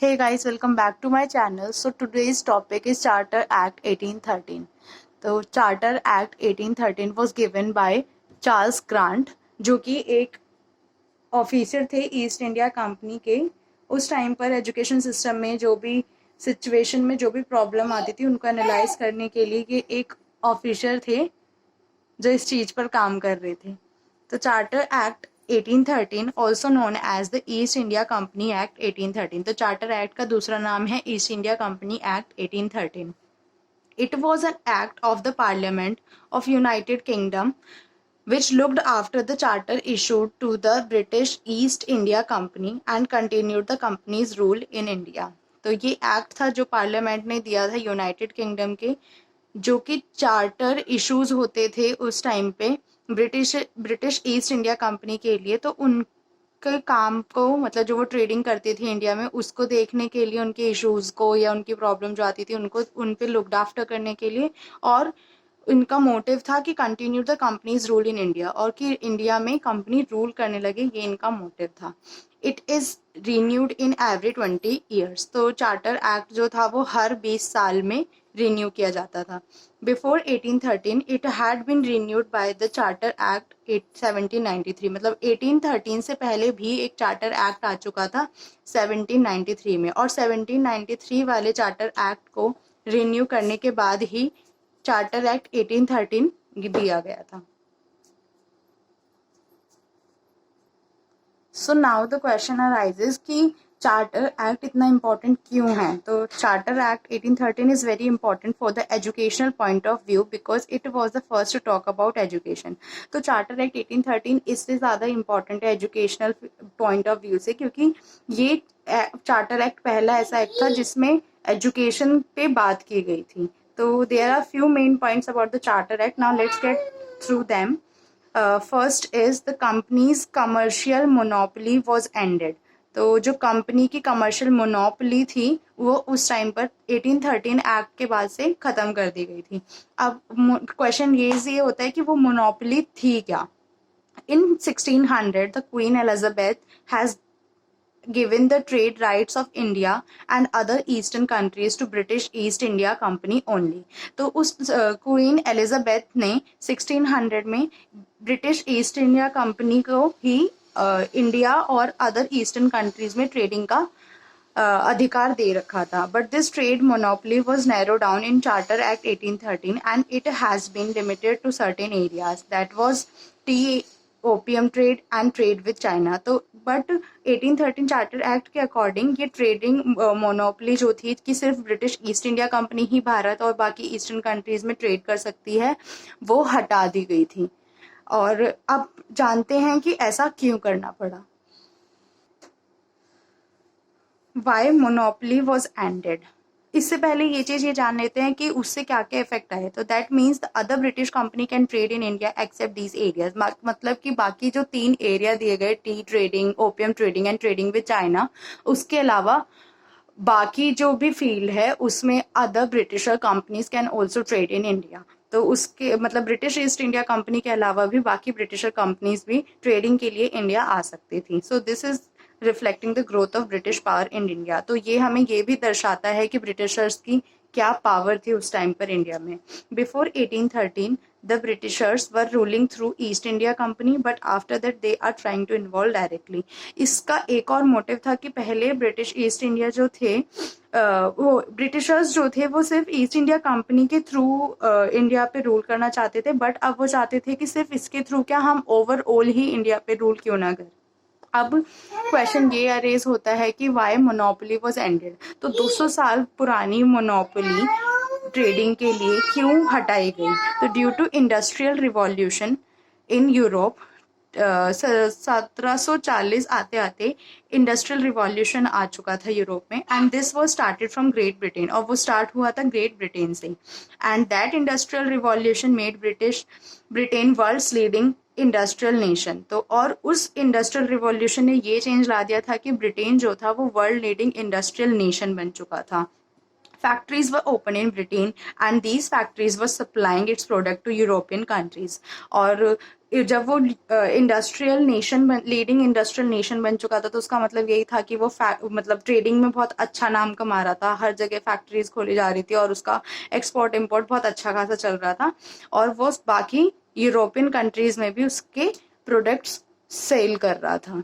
Hey guys, welcome back to my channel. So today's topic is Charter Act 1813. तो Charter Act 1813 was given by Charles Grant, जो कि एक officer थे east India company के। उस time पर education system में जो भी सिचुएशन में जो भी प्रॉब्लम आती थी उनको एनालाइज करने के लिए ये एक ऑफिसर थे जो इस चीज़ पर काम कर रहे थे। तो charter act 1813 also known as the East India Company act 1813। तो चार्टर एक्ट का दूसरा नाम है East India Company act 1813। It was an act of the Parliament of United Kingdom which looked after the charter issued to the British East India Company and continued the company's rule in India। तो ये act था जो parliament ने दिया था United kingdom के, जो कि चार्टर इश्यूज होते थे उस टाइम पे ब्रिटिश ईस्ट इंडिया कंपनी के लिए। तो उनके काम को मतलब जो वो ट्रेडिंग करती थी इंडिया में उसको देखने के लिए, उनके इश्यूज को या उनकी प्रॉब्लम जो आती थी उनको उन पे लुक्ड आफ्टर करने के लिए, और इनका मोटिव था कि continue the companies rule in India, और कि इंडिया में कंपनी रूल करने लगे, ये इनका मोटिव था। It is renewed in every 20 years. तो चार्टर एक्ट जो था वो हर 20 साल में रिन्यू किया जाता था। Before 1813 it had been renewed by the charter act 1793। मतलब 1813 से पहले भी एक चार्टर एक्ट आ चुका था 1793 में, और 1793 वाले चार्टर एक्ट को रिन्यू करने के बाद ही चार्टर एक्ट 1813 दिया गया था। So now the question arises कि चार्टर एक्ट इतना इम्पोर्टेंट क्यों है। तो charter act 1813 is very important for the educational point of view because it was the first to talk about education. तो चार्टर एक्ट 1813 इससे ज़्यादा इम्पॉर्टेंट है educational point of view से, क्योंकि ये चार्टर एक्ट पहला ऐसा एक्ट था जिसमें एजुकेशन पे बात की गई थी। तो there are few main points about the charter act. Now let's get through them. First is the company's commercial monopoly was ended. तो जो कंपनी की कमर्शियल मोनोपोली थी वो उस टाइम पर 1813 एक्ट के बाद से ख़त्म कर दी गई थी। अब क्वेश्चन ये होता है कि वो मोनोपोली थी क्या। In 1600 the Queen Elizabeth has given the trade rights of India and other eastern countries to British East India Company only। तो उस क्वीन एलिजाबेथ ने 1600 में ब्रिटिश ईस्ट इंडिया कंपनी को ही इंडिया और अदर ईस्टर्न कंट्रीज में trading का अधिकार दे रखा था। But this trade monopoly was narrow down in charter act 1813 and it has been limited to certain areas that was tea, opium trade and trade with China. तो but 1813 charter act के according ये trading monopoly जो थी कि सिर्फ British East India Company ही भारत और बाकी ईस्टर्न कंट्रीज में ट्रेड कर सकती है, वो हटा दी गई थी। और अब जानते हैं कि ऐसा क्यों करना पड़ा। Why monopoly was ended. इससे पहले ये चीज़ ये जान लेते हैं कि उससे क्या क्या इफेक्ट आए। तो that means the other British company can trade in India accept these areas. मतलब कि बाकी जो 3 एरिया दिए गए, T trading, opium trading and trading with China, उसके अलावा बाकी जो भी फील्ड है उसमें other britisher companies can also trade in India. तो उसके मतलब ब्रिटिश ईस्ट इंडिया कंपनी के अलावा भी बाकी ब्रिटिशर कंपनीज भी ट्रेडिंग के लिए इंडिया आ सकती थी। So this is reflecting the growth of British power in India. तो ये हमें ये भी दर्शाता है कि ब्रिटिशर्स की क्या पावर थी उस टाइम पर इंडिया में। Before 1813 the Britishers were ruling through East India Company, but after that they are trying to involve directly. इसका एक और मोटिव था कि पहले ब्रिटिश ईस्ट इंडिया जो थे वो ब्रिटिशर्स जो थे वो सिर्फ ईस्ट इंडिया कंपनी के थ्रू इंडिया पे रूल करना चाहते थे, बट अब वो चाहते थे कि सिर्फ इसके थ्रू क्या, हम ओवरऑल ही इंडिया पे रूल क्यों ना करें। अब क्वेश्चन ये अरेज होता है कि वाई मोनोपोली वॉज एंडेड। तो 200 साल पुरानी मोनोपोली ट्रेडिंग के लिए क्यों हटाई गई। तो due to industrial revolution in Europe, 1740 आते आते इंडस्ट्रियल रिवॉल्यूशन आ चुका था यूरोप में, and this was started from Great Britain. और वो स्टार्ट हुआ था ग्रेट ब्रिटेन से, and that industrial revolution made Britain world's leading industrial nation. तो और उस इंडस्ट्रियल रिवॉल्यूशन ने ये चेंज ला दिया था कि ब्रिटेन जो था वो वर्ल्ड लीडिंग इंडस्ट्रियल नेशन बन चुका था। Factories were open in Britain and these factories were supplying its product to European countries। और जब वो industrial nation leading industrial nation बन चुका था, तो उसका मतलब यही था कि वो मतलब ट्रेडिंग में बहुत अच्छा नाम कमा रहा था, हर जगह फैक्ट्रीज खोली जा रही थी और उसका एक्सपोर्ट इम्पोर्ट बहुत अच्छा खासा चल रहा था, और वो बाकी यूरोपियन कंट्रीज में भी उसके प्रोडक्ट्स सेल कर रहा था.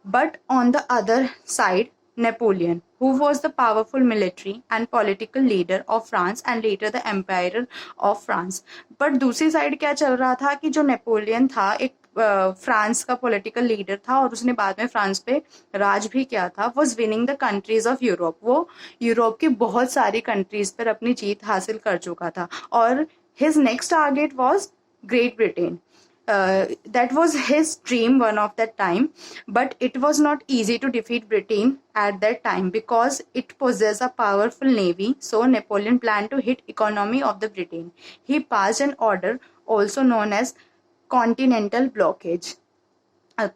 But on the other side, Napoleon, who was the powerful military and political leader of France and later the Empire of France. But दूसरी साइड क्या चल रहा था कि जो नेपोलियन था एक फ्रांस का पॉलिटिकल लीडर था और उसने बाद में फ्रांस पे राज भी किया था, was winning the countries of Europe. वो यूरोप की बहुत सारी कंट्रीज पर अपनी जीत हासिल कर चुका था और his next target was great Britain. That was his dream one of that time, but it was not easy to defeat Britain at that time because it possessed a powerful navy. So Napoleon planned to hit economy of the Britain. He passed an order also known as continental blockage.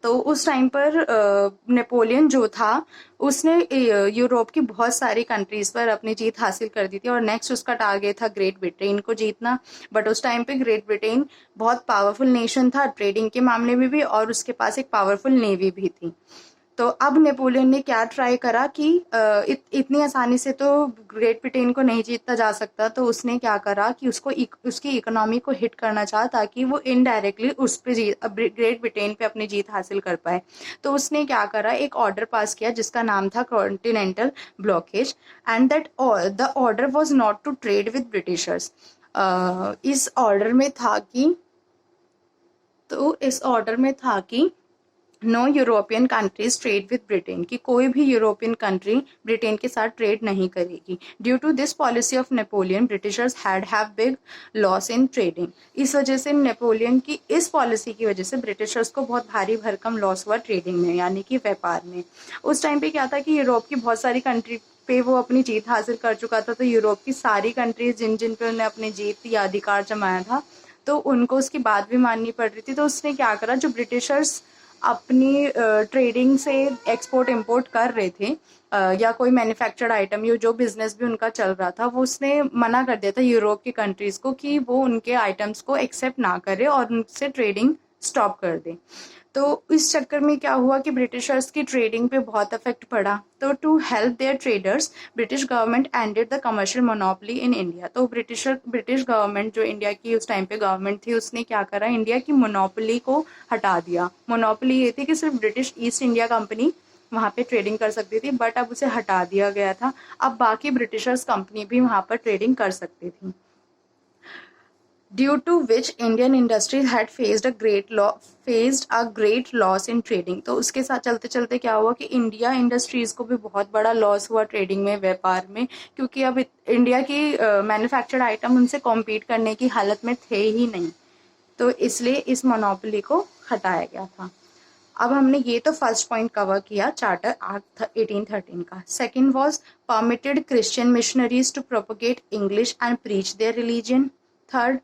तो उस time पर Napoleon जो था उसने Europe की बहुत सारी countries पर अपनी जीत हासिल कर दी थी और नेक्स्ट उसका टारगेट था ग्रेट ब्रिटेन को जीतना. बट उस टाइम पे ग्रेट ब्रिटेन बहुत पावरफुल नेशन था ट्रेडिंग के मामले में भी और उसके पास एक पावरफुल नेवी भी थी. तो अब नेपोलियन ने क्या ट्राई करा कि इतनी आसानी से तो ग्रेट ब्रिटेन को नहीं जीतना जा सकता, तो उसने क्या करा कि उसकी इकोनॉमी को हिट करना चाहा ताकि वो इनडायरेक्टली उस पे ग्रेट ब्रिटेन पे अपनी जीत हासिल कर पाए. तो उसने क्या करा, एक ऑर्डर पास किया जिसका नाम था continental blockage, and that the order was not to trade with Britishers. इस ऑर्डर में था कि no European countries trade with Britain, कि कोई भी यूरोपियन कंट्री ब्रिटेन के साथ ट्रेड नहीं करेगी. Due to this policy of Napoleon Britishers have big loss in trading. इस वजह से नेपोलियन की इस पॉलिसी की वजह से ब्रिटिशर्स को बहुत भारी भरकम लॉस हुआ ट्रेडिंग में, यानी कि व्यापार में. उस टाइम पे क्या था कि यूरोप की बहुत सारी कंट्री पे वो अपनी जीत हासिल कर चुका था, तो यूरोप की सारी कंट्रीज जिन जिन पे उन्हें अपनी जीत या अधिकार जमाया था तो उनको उसकी बात भी माननी पड़ रही थी. तो उसने क्या करा, जो ब्रिटिशर्स अपनी ट्रेडिंग से एक्सपोर्ट इंपोर्ट कर रहे थे या कोई मैन्युफैक्चर्ड आइटम या जो बिजनेस भी उनका चल रहा था, वो उसने मना कर दिया था यूरोप की कंट्रीज को कि वो उनके आइटम्स को एक्सेप्ट ना करे और उनसे ट्रेडिंग स्टॉप कर दे. तो इस चक्कर में क्या हुआ कि ब्रिटिशर्स की ट्रेडिंग पे बहुत इफेक्ट पड़ा. तो to help their traders British government ended the commercial monopoly in India. तो ब्रिटिश गवर्नमेंट जो इंडिया की उस टाइम पे गवर्नमेंट थी उसने क्या करा, इंडिया की मोनोपोली को हटा दिया. मोनोपोली ये थी कि सिर्फ ब्रिटिश ईस्ट इंडिया कंपनी वहाँ पे ट्रेडिंग कर सकती थी, बट अब उसे हटा दिया गया था. अब बाकी ब्रिटिशर्स कंपनी भी वहाँ पर ट्रेडिंग कर सकती थी. Due to which Indian industries had faced a great loss in trading. तो उसके साथ चलते चलते क्या हुआ कि इंडिया इंडस्ट्रीज को भी बहुत बड़ा लॉस हुआ ट्रेडिंग में, व्यापार में, क्योंकि अब इंडिया की मैन्युफैक्चर्ड आइटम उनसे कॉम्पीट करने की हालत में थे ही नहीं. तो इसलिए इस मोनोपोली को हटाया गया था. अब हमने ये तो फर्स्ट पॉइंट कवर किया चार्टर एक्ट 1813 का. Second was permitted Christian missionaries to propagate English and preach their religion. Third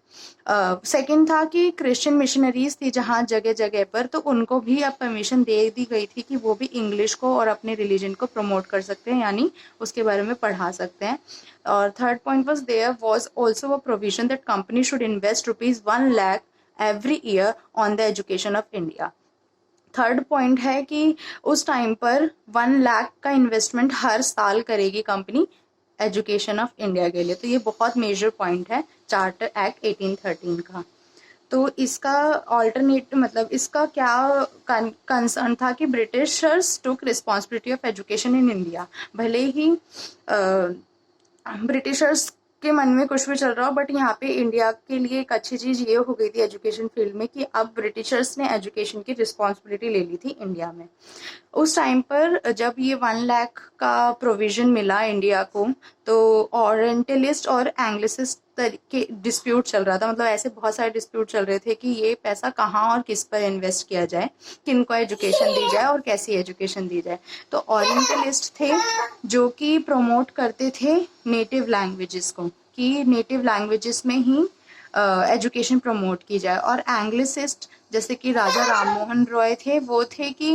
second था कि क्रिश्चियन मिशनरीज थी जहाँ जगह जगह पर, तो उनको भी अब परमिशन दे दी गई थी कि वो भी इंग्लिश को और अपने रिलीजन को प्रमोट कर सकते हैं, यानी उसके बारे में पढ़ा सकते हैं. और third point was there was also a provision that company should invest ₹1 lakh every year on the education of India. Third point है कि उस टाइम पर 1 लाख का इन्वेस्टमेंट हर साल करेगी कंपनी एजुकेशन ऑफ इंडिया के लिए. तो ये बहुत मेजर पॉइंट है चार्टर एक्ट 1813 का. तो इसका ऑल्टरनेट मतलब इसका क्या कंसर्न था कि Britishers took responsibility of education in India. भले ही ब्रिटिशर्स के मन में कुछ भी चल रहा हो, बट यहाँ पे इंडिया के लिए एक अच्छी चीज ये हो गई थी एजुकेशन फील्ड में कि अब ब्रिटिशर्स ने एजुकेशन की रिस्पॉन्सिबिलिटी ले ली थी इंडिया में. उस टाइम पर जब ये 1 लाख का प्रोविजन मिला इंडिया को, तो ओरिएंटलिस्ट और एंग्लिसिस्ट के डिस्प्यूट चल रहा था. मतलब ऐसे बहुत सारे डिस्प्यूट चल रहे थे कि ये पैसा कहाँ और किस पर इन्वेस्ट किया जाए, किन को एजुकेशन दी जाए और कैसी एजुकेशन दी जाए. तो ओरिएंटलिस्ट थे जो कि प्रमोट करते थे नेटिव लैंग्वेजेस को, कि नेटिव लैंग्वेजेस में ही एजुकेशन प्रमोट की जाए. और एंग्लिसिस्ट जैसे कि राजा राममोहन रॉय थे, वो थे कि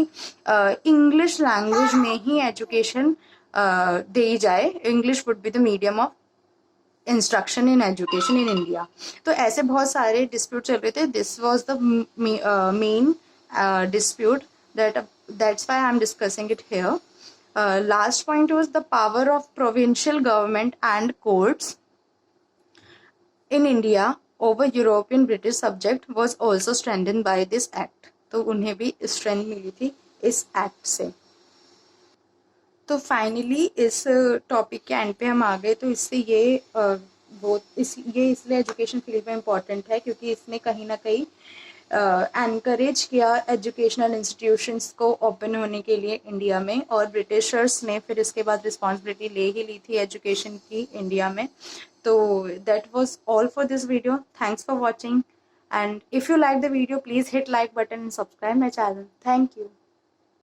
इंग्लिश लैंग्वेज में ही एजुकेशन दी जाए, English would be the medium of instruction in education in India. तो ऐसे बहुत सारे डिस्प्यूट चल रहे थे। This was the main dispute that's why I'm discussing it here. Last point was the power of provincial government and courts in India over European British subject was also strengthened by this act. तो उन्हें भी strength मिली थी इस act से। तो finally इस topic के and पे हम आ गए। तो इससे ये ये इसलिए एजुकेशन फील्ड में इम्पॉर्टेंट है क्योंकि इसने कहीं ना कहीं एनकरेज किया एजुकेशनल इंस्टीट्यूशंस को ओपन होने के लिए इंडिया में, और ब्रिटिशर्स ने फिर इसके बाद रिस्पॉन्सिबिलिटी ले ही ली थी एजुकेशन की इंडिया में। तो that was all for this video. Thanks for watching, and if you like the video please hit like button and subscribe my channel. Thank you.